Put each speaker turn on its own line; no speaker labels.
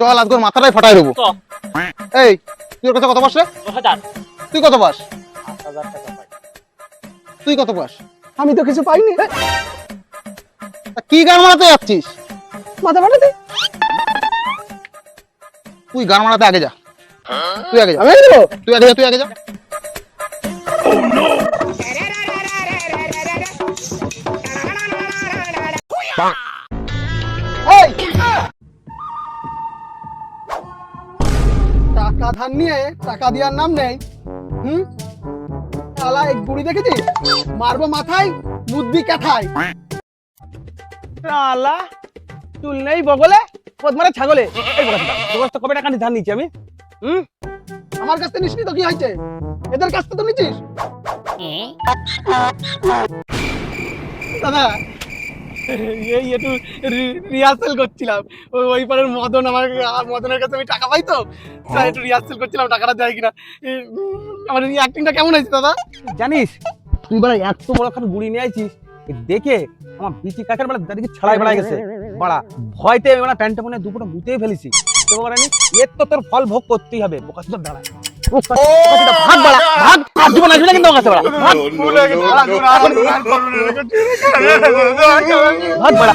চল আজকে ওর মাথাটাই ফাটাই দেবো। এই তুই ওর কাছে কত পাস রে?
2000।
তুই কত পাস?
8000 টাকা পাই।
তুই কত পাস?
আমি তো কিছু পাইনি।
তা কি গান মারাতে যাচ্ছিস?
মাথা ফাটাতে
তুই গান মারাতে আগে যা, তুই আগে যা,
আমি দেবো।
তুই আগে যা, তুই আগে যা।
এই টাকা ধার নিয়ে টাকা দেওয়ার নাম নেই। শালা এক গুড়ি দেখেছিস, মারবো মাথায়, বুদ্ধি কাঠায়। শালা চুল নেই বগলে, পদ মারে ছাগলে। এই বগাসটা তোর তো কবে টাকা ধার নিচ্ছি আমি? আমার কাছ থেকে নিসনি তো কি হয়েছে? এদের কাছ থেকে তো নিচ্ছিস। দাদা এই একটু রিহার্সাল করছিলাম। ওই পারের মদন মদনের কাছে আমি টাকা পাই তো, তাই একটু রিহার্সাল করছিলাম টাকাটা দেয় কিনা। আমার এই অ্যাক্টিংটা কেমন হয়েছে দাদা? জানিস তুই বড় এত বড় খান গুড়ি নিয়ে আইছিস, দেখে আমার বিচি কাকার বেলা দাদিকে ছাড়াই বেড়া গেছে। বাড়া ভয়তে আমি প্যান্টটা মনে দুপুরটা মুতেই ফেলেছি। তো বলেনি এর তো তোর ফল ভোগ করতেই হবে। বোকাচোদা দাঁড়া ভাগ বাড়া, ভাগ আর জীবন আসবে না কিন্তু আমার কাছে বাড়া, ভাগ বাড়া।